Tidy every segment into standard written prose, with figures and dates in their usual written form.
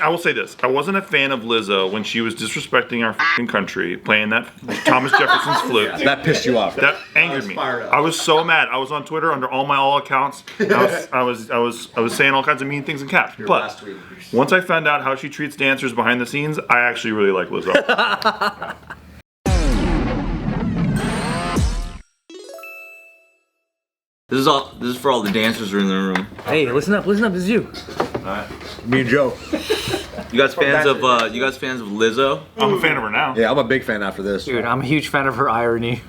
I will say this. I wasn't a fan of Lizzo when she was disrespecting our f***ing country, playing that Thomas Jefferson's flute. That pissed you off. That angered me. I was so mad. I was on Twitter under all accounts. I was saying all kinds of mean things in caps. But once I found out how she treats dancers behind the scenes, I actually really like Lizzo. This is for all the dancers who are in the room. Hey, listen up, this is you. Alright. Me and Joe. You guys fans of Lizzo? I'm a fan of her now. Yeah, I'm a big fan after this. Dude, I'm a huge fan of her irony.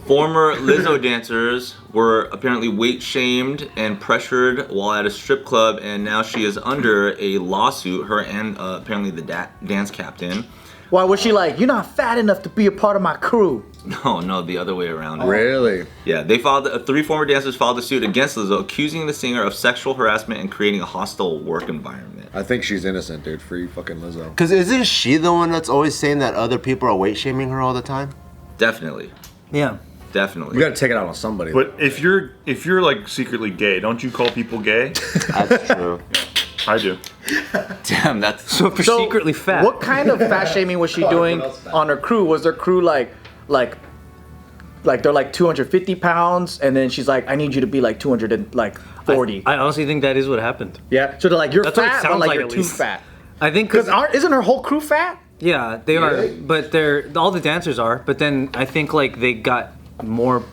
Former Lizzo dancers were apparently weight shamed and pressured while at a strip club, and now she is under a lawsuit, her and apparently the dance captain. Why was she like, you're not fat enough to be a part of my crew? No, the other way around. Really? Yeah, they filed. 3 former dancers filed a suit against Lizzo, accusing the singer of sexual harassment and creating a hostile work environment. I think she's innocent, dude. Free fucking Lizzo. Because isn't she the one that's always saying that other people are weight shaming her all the time? Definitely. Yeah. Definitely. You gotta take it out on somebody. But if you're like secretly gay, don't you call people gay? That's true. I do. Damn, that's So if you're secretly fat. What kind of fat shaming was she doing on her crew? Was their crew like they're like 250 pounds, and then she's like, I need you to be like 240. I honestly think that is what happened. Yeah. So they're like, you're That's what it fat, but sounds like like, you're at too least. fat. I think Because isn't her whole crew fat? yeah, they are, but all the dancers are, but then I think like they got more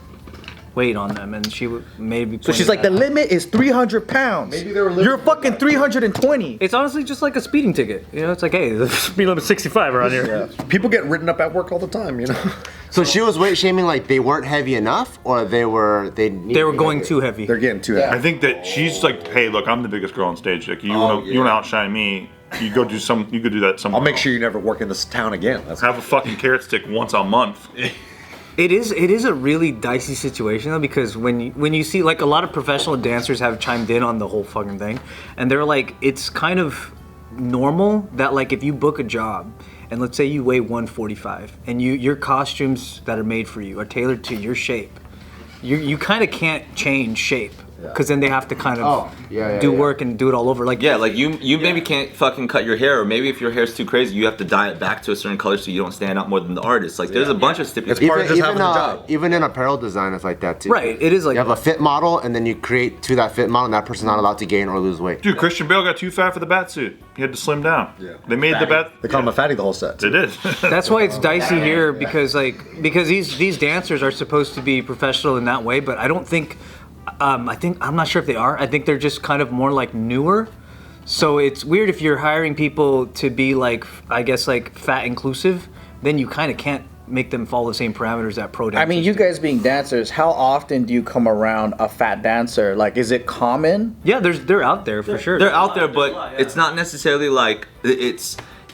weight on them, and she maybe. So she's like, the limit is 300 pounds. Maybe they were. You're fucking 320. It's honestly just like a speeding ticket. You know, it's like, hey, the speed limit's 65 around here. Yeah. People get written up at work all the time, you know? So she was weight shaming like they weren't heavy enough, or they were going too heavy. They're getting too heavy. I think that she's like, hey, look, I'm the biggest girl on stage. Like, you want to outshine me? You go do that somewhere. I'll make sure you never work in this town again. Have a fucking carrot stick once a month. It is a really dicey situation though, because when you see like a lot of professional dancers have chimed in on the whole fucking thing, and they're like, it's kind of normal that like if you book a job and let's say you weigh 145 and your costumes that are made for you are tailored to your shape, you kind of can't change shape. Because then they have to kind of do work and do it all over. Like like you maybe can't fucking cut your hair, or maybe if your hair's too crazy, you have to dye it back to a certain color so you don't stand out more than the artist. Like there's a bunch of stipulations. It's part of just having a job. Even in apparel design, it's like that too. Right, it is like you have a fit model, and then you create to that fit model, and that person's not allowed to gain or lose weight. Dude, Christian Bale got too fat for the bat suit. He had to slim down. Yeah. They made the bat. They call him a fatty the whole set. They did. That's why it's dicey here, because these dancers are supposed to be professional in that way, but I don't think. I'm not sure if they are. I think they're just kind of more like newer. So it's weird if you're hiring people to be like, I guess like fat inclusive, then you kind of can't make them follow the same parameters that pro dancers. I mean, you guys being dancers, how often do you come around a fat dancer? Like, is it common? Yeah, they're out there for sure. They're out there, but it's not necessarily like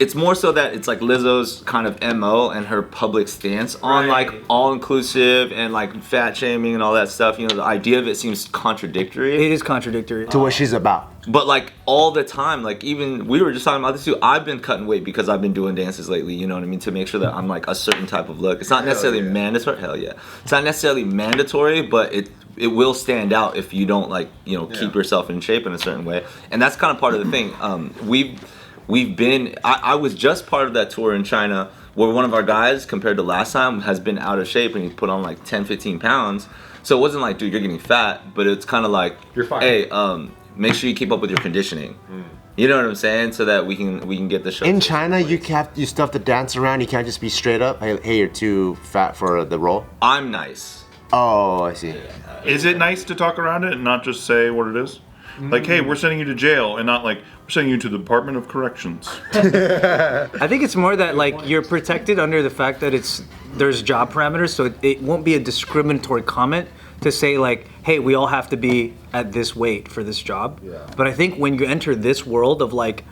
it's more so that it's like Lizzo's kind of MO and her public stance on like all inclusive and like fat shaming and all that stuff. You know, the idea of it seems contradictory. It is contradictory to what she's about. But like all the time, like even we were just talking about this too. I've been cutting weight because I've been doing dances lately. You know what I mean? To make sure that I'm like a certain type of look. It's not necessarily mandatory. Hell yeah, it's not necessarily mandatory, but it will stand out if you don't like keep yourself in shape in a certain way. And that's kind of part of the thing. We've been, I was just part of that tour in China where one of our guys, compared to last time, has been out of shape and he's put on like 10, 15 pounds. So it wasn't like, dude, you're getting fat, but it's kind of like, you're fine. Hey, make sure you keep up with your conditioning. You know what I'm saying? So that we can get the show. In China, you still have to dance around. You can't just be straight up. Hey, you're too fat for the role. I'm nice. Oh, I see. Is it nice to talk around it and not just say what it is? Like, hey, we're sending you to jail, and not like, we're sending you to the Department of Corrections. I think it's more that like you're protected under the fact that there's job parameters, so it won't be a discriminatory comment to say like, hey, we all have to be at this weight for this job. Yeah. But I think when you enter this world of like,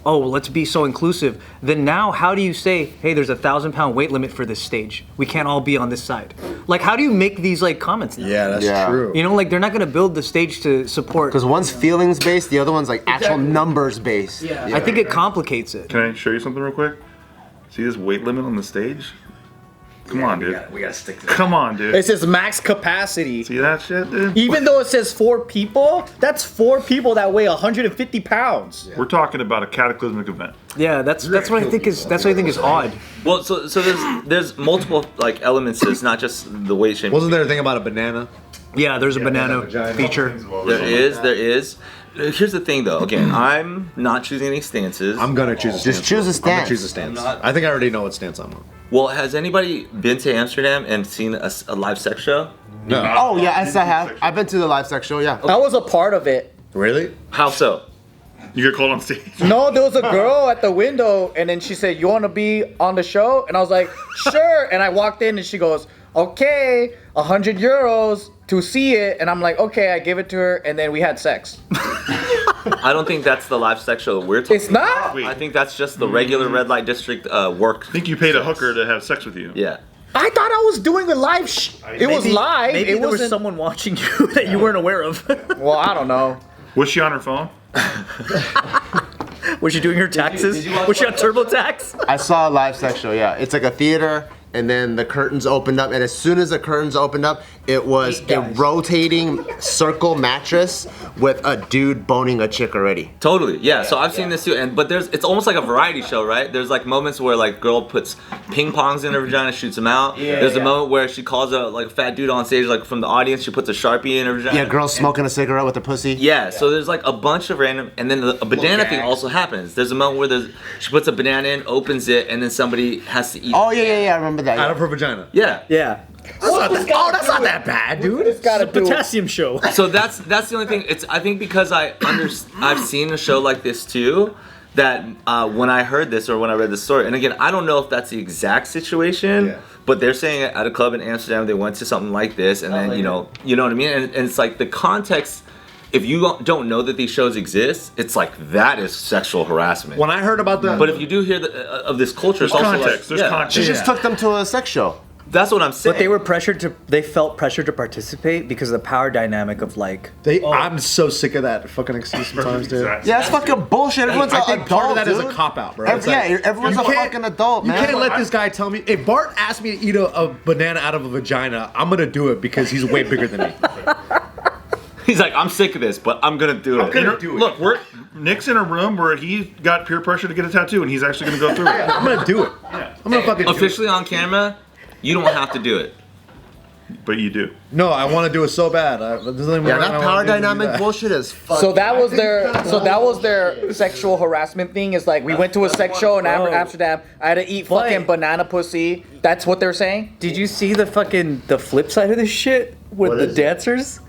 oh, let's be so inclusive, then now how do you say, hey, there's a 1,000-pound weight limit for this stage. We can't all be on this side. Like, how do you make these like comments now? Yeah, that's true. You know, like they're not gonna build the stage to support. Because one's feelings based, the other one's like actual numbers based. Yeah. I think it complicates it. Can I show you something real quick? See this weight limit on the stage? Come on, dude. We gotta stick to Come on, dude. It says max capacity. See that shit, dude? Even though it says 4 people, that's 4 people that weigh 150 pounds. We're talking about a cataclysmic event. Yeah, that's what I think is odd. Well, so there's multiple like elements to this, not just the weight shaming. Wasn't there a thing about a banana? Yeah, there's a banana feature. There is. Here's the thing, though. Again, I'm not choosing any stances. I'm gonna choose a stance. Just choose a I'm stance. gonna choose a stance. I'm not- I think I already know what stance I'm on. Well, has anybody been to Amsterdam and seen a live sex show? No. Oh yeah, yes I have. I've been to the live sex show. Yeah. I was a part of it. Really? How so? You get called on stage. No, there was a girl at the window, and then she said, "You want to be on the show?" And I was like, "Sure." And I walked in, and she goes, "Okay, 100 euros to see it." And I'm like, "Okay." I give it to her, and then we had sex. I don't think that's the live sex show that we're talking It's not. Wait, I think that's just the regular red light district work. I think you paid a hooker to have sex with you. Yeah. I thought I was doing a live. It was live. Maybe it there was wasn't. someone watching you that you weren't aware of. Well, I don't know. Was she on her phone? Was she doing her taxes? did you watch Was she on TurboTax? I saw a live sex show. Yeah, it's like a theater, and then the curtains opened up, and as soon as the curtains opened up, it was a rotating circle mattress with a dude boning a chick already. Totally. Yeah. So I've seen this too, but it's almost like a variety show, right? There's like moments where like girl puts ping pongs in her vagina, shoots them out. There's a moment where she calls a fat dude on stage, like from the audience, she puts a Sharpie in her vagina. Yeah, girls smoking a cigarette with her pussy. Yeah, so there's like a bunch of random, and then a banana thing also happens. There's a moment where she puts a banana in, opens it, and then somebody has to eat. Oh yeah, I remember that. Out Yeah. of her vagina. Yeah. Yeah. That's not that bad, dude. It's gotta do. Potassium show. So that's the only thing. I think because I've seen a show like this too, that when I heard this or when I read the story, and again I don't know if that's the exact situation, Yeah. but they're saying at a club in Amsterdam they went to something like this, and then you know what I mean, and it's like the context. If you don't know that these shows exist, it's like that is sexual harassment. When I heard about the, But if you do hear of this culture, it's also Context. like, There's context. She just took them to a sex show. That's what I'm saying. But they felt pressured to participate because of the power dynamic of like. I'm so sick of that fucking excuse sometimes, dude. Exactly. Yeah, it's fucking bullshit. Everyone's I an think adult, part of that is dude. a cop out, bro. It's like, Everyone's you a can't- fucking adult, man. You can't let this guy tell me. If Bart asked me to eat a banana out of a vagina, I'm gonna do it because he's way bigger than me. He's like, I'm sick of this, but I'm gonna do it. Look, Nick's in a room where he got peer pressure to get a tattoo, and he's actually going to go through it. I'm gonna do it. I'm gonna fucking do it. Officially on camera, you don't have to do it. But you do. No, I want to do it so bad. Yeah, that power dynamic bullshit is fucking. So that was their sexual harassment thing. Is like we went to a sex show in Amsterdam. I had to eat fucking banana pussy. That's what they're saying. Did you see the flip side of this shit with What the is it? dancers?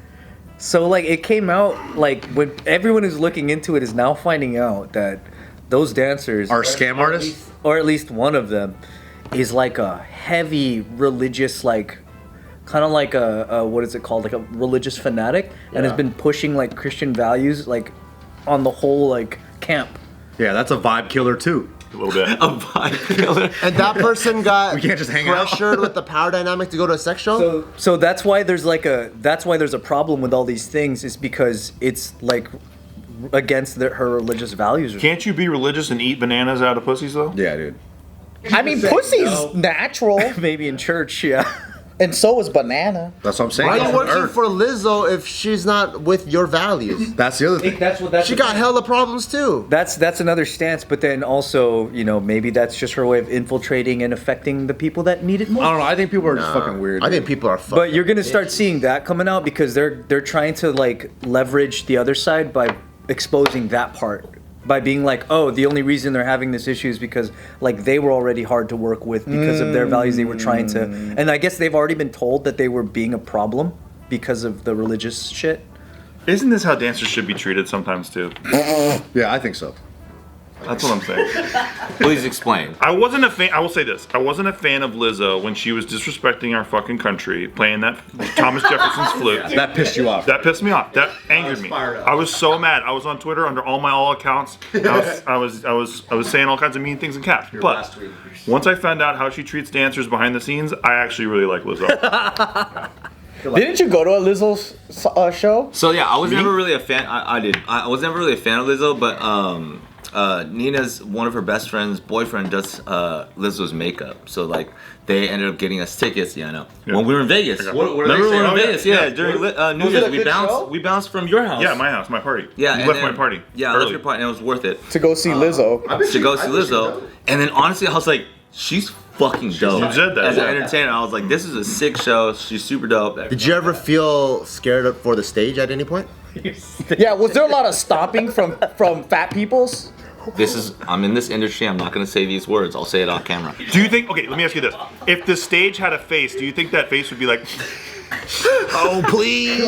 So like it came out like when everyone who's looking into it is now finding out that those dancers Are scam artists? or at least one of them is like a heavy religious like kind of like a what is it called, like a religious fanatic, and has been pushing like Christian values like on the whole like camp. Yeah, that's a vibe killer too. A little bit. A vibe killer. And that person got We can't just hang out. pressured with the power dynamic to go to a sex show. So that's why there's a problem with all these things, is because it's like against her religious values. Can't you be religious and eat bananas out of pussies, though? Yeah, dude. I mean, pussy's natural, Maybe in church, yeah. and so is banana. That's what I'm saying. Why are That's you on working Earth. for Lizzo if she's not with your values? That's the other thing. She got hella problems too. That's another stance, but then also, you know, maybe that's just her way of infiltrating and affecting the people that need it I more. don't know. I think people are just fucking weird. I think people are fucking. But you're gonna start seeing that coming out because they're trying to like leverage the other side by exposing that part. By being like, oh, the only reason they're having this issue is because like they were already hard to work with because of their values. They were trying to, and I guess they've already been told that they were being a problem because of the religious shit. Isn't this how dancers should be treated sometimes, too? Yeah, I think so. That's what I'm saying. Please explain. I wasn't a fan. I will say this. I wasn't a fan of Lizzo when she was disrespecting our fucking country, playing that Thomas Jefferson's flute. That pissed you off. That pissed me off. That angered me. I was so mad. I was on Twitter under all accounts. I was saying all kinds of mean things in caps. But once I found out how she treats dancers behind the scenes, I actually really like Lizzo. Didn't you go to a Lizzo show? So yeah, I was never really a fan. I did. I was never really a fan of Lizzo, but Nina's one of her best friends' boyfriend does Lizzo's makeup, so like they ended up getting us tickets. Yeah, I know. Yeah. When we were in Vegas. What Remember we were in Oh, yeah. Vegas? Yeah, during New Was Year's it a good show? we bounced from your house. Yeah, my house, my party. Yeah, you and left then- my party. Yeah, I early. left your party, and it was worth it To go see Lizzo. to go see Lizzo. And then honestly, I was like, she's fucking dope. You said that, As an yeah. entertainer, I was like, this is a sick show. She's super dope. Did you ever feel scared for the stage at any point? Yeah, was there a lot of stomping from fat peoples? I'm in this industry. I'm not gonna say these words. I'll say it off camera. Do you think? Okay, let me ask you this: if the stage had a face, do you think that face would be like? Oh please!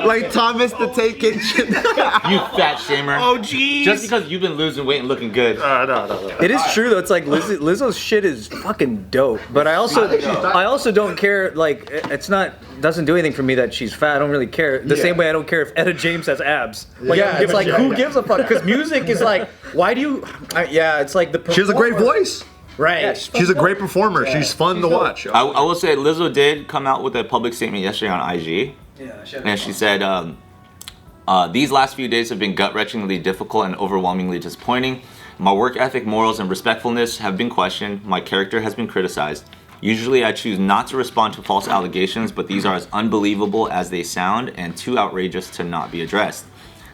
Like Thomas the Tank Kitchen. You fat shamer. Oh jeez. Just because you've been losing weight and looking good. No. It is true though. It's like Lizzo's shit is fucking dope, but I also don't care. Like it's not doesn't do anything for me that she's fat. I don't really care. The same way I don't care if Etta James has abs. Like, Yeah, it's like who gives a fuck? Because music is like, why do you? Yeah, it's like the. She has a great performer. voice. Right. She's a great performer. She's fun to watch. I will say Lizzo did come out with a public statement yesterday on IG. And she said, these last few days have been gut-wrenchingly difficult and overwhelmingly disappointing. My work ethic, morals, and respectfulness have been questioned. My character has been criticized. Usually I choose not to respond to false allegations, but these are as unbelievable as they sound and too outrageous to not be addressed.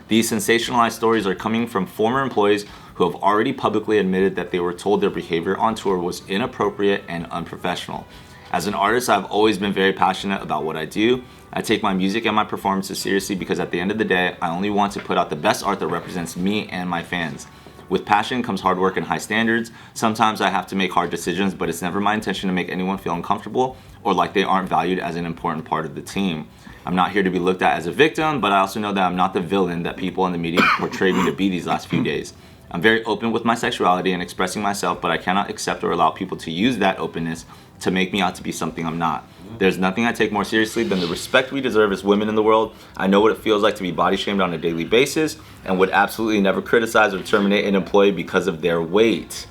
These sensationalized stories are coming from former employees who have already publicly admitted that they were told their behavior on tour was inappropriate and unprofessional. As an artist, I've always been very passionate about what I do. I take my music and my performances seriously because at the end of the day, I only want to put out the best art that represents me and my fans. With passion comes hard work and high standards. Sometimes I have to make hard decisions, but it's never my intention to make anyone feel uncomfortable or like they aren't valued as an important part of the team. I'm not here to be looked at as a victim, but I also know that I'm not the villain that people in the media portrayed me to be these last few days. I'm very open with my sexuality and expressing myself, but I cannot accept or allow people to use that openness to make me out to be something I'm not. There's nothing I take more seriously than the respect we deserve as women in the world. I know what it feels like to be body shamed on a daily basis and would absolutely never criticize or terminate an employee because of their weight.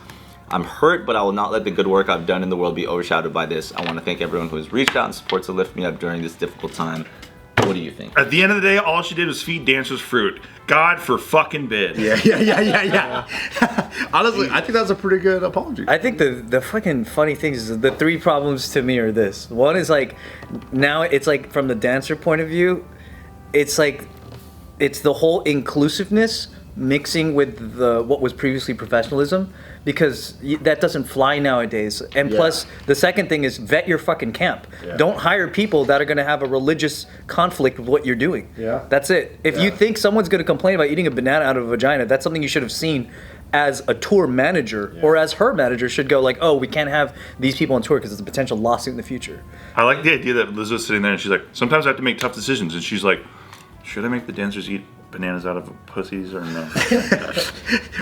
I'm hurt, but I will not let the good work I've done in the world be overshadowed by this. I want to thank everyone who has reached out and support to lift me up during this difficult time. What do you think? At the end of the day, all she did was feed dancers fruit. God for fucking bid. Yeah. Honestly, I think that's a pretty good apology. I think the fucking funny thing is the three problems to me are this. One is like, now it's like from the dancer point of view, it's like, it's the whole inclusiveness mixing with the what was previously professionalism, because that doesn't fly nowadays. And plus, the second thing is vet your fucking camp. Don't hire people that are going to have a religious conflict with what you're doing. That's it. If you think someone's going to complain about eating a banana out of a vagina, that's something you should have seen as a tour manager, or as her manager should go like, oh, we can't have these people on tour because it's a potential lawsuit in the future. I like the idea that Liz was sitting there and she's like, sometimes I have to make tough decisions. And she's like, should I make the dancers eat bananas out of pussies or no?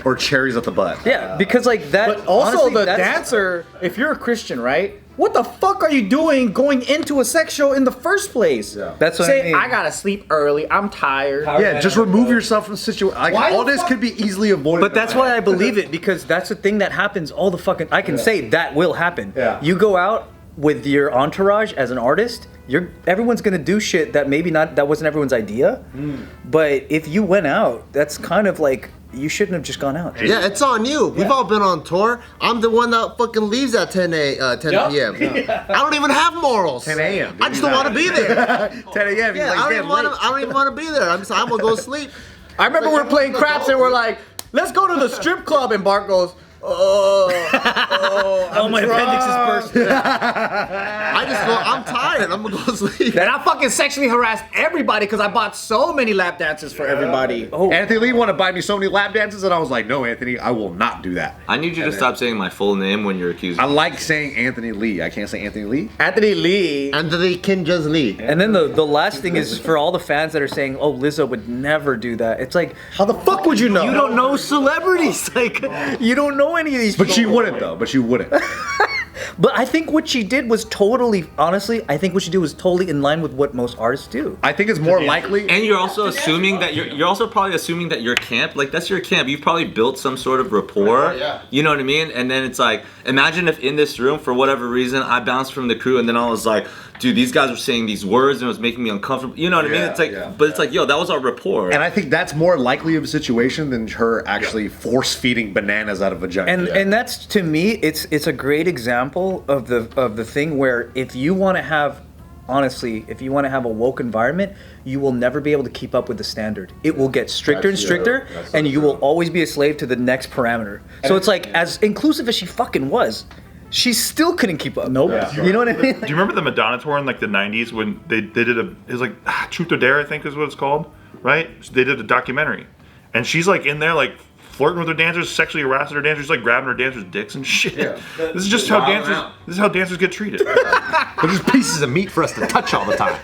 Or cherries at the butt. Yeah, because like that. But also honestly, the that's- dancer, if you're a Christian, right? What the fuck are you doing going into a sex show in the first place? That's what Say, I mean. I gotta sleep early, I'm tired. Yeah, just remove yourself from the situation. Like, Why all the this fuck- could be easily avoided. But that's why I believe it, because that's the thing that happens all the fucking. I can say that will happen. You go out with your entourage as an artist, everyone's gonna do shit that maybe that wasn't everyone's idea. But if you went out, that's kind of like, you shouldn't have just gone out. Yeah, it's on you. We've all been on tour. I'm the one that fucking leaves at 10 p.m. I don't even have morals. 10 a.m. I just don't want to be there. 10 a.m. Yeah, I don't even want to be there. I'm gonna go sleep. I remember we were playing craps and we're like, let's go to the strip club, and Bart goes, Oh, my appendix is bursting. I just go, I'm tired. I'm gonna go sleep. and I fucking sexually harassed everybody because I bought so many lap dances for everybody. Anthony Lee wanted to buy me so many lap dances, and I was like, no, Anthony, I will not do that. I need you to stop saying my full name when you're accused. I like saying Anthony Lee. I can't say Anthony Lee. Anthony Lee. Anthony Kinja's Lee. And then the last thing is for all the fans that are saying, oh, Lizzo would never do that. It's like, How the fuck would you know? you don't know celebrities. Like, you don't know any of these But people. she wouldn't, though. But she wouldn't. But I think what she did was totally, honestly, I think what she did was totally in line with what most artists do. I think it's more likely. And you're also assuming that you're also probably assuming that your camp, like that's your camp. You've probably built some sort of rapport. You know what I mean? And then it's like, imagine if in this room, for whatever reason, I bounced from the crew and then I was like, dude, these guys were saying these words and it was making me uncomfortable. You know what I mean? It's like, but it's like, yo, that was our rapport. And I think that's more likely of a situation than her actually force feeding bananas out of vagina. And that's, to me, it's a great example of the thing where if you want to have, honestly, if you want to have a woke environment, you will never be able to keep up with the standard. It will get stricter and stricter, and you will always be a slave to the next parameter. So it's like, as inclusive as she fucking was, she still couldn't keep up. Nope. Yeah. You know what I mean? Do you remember the Madonna tour in like the 90s when they did it was like Truth or Dare, I think is what it's called, right? So they did a documentary. And she's like in there like flirting with her dancers, sexually harassing her dancers, like grabbing her dancers' dicks and shit. Yeah. This is just how dancers get treated. They're just pieces of meat for us to touch all the time.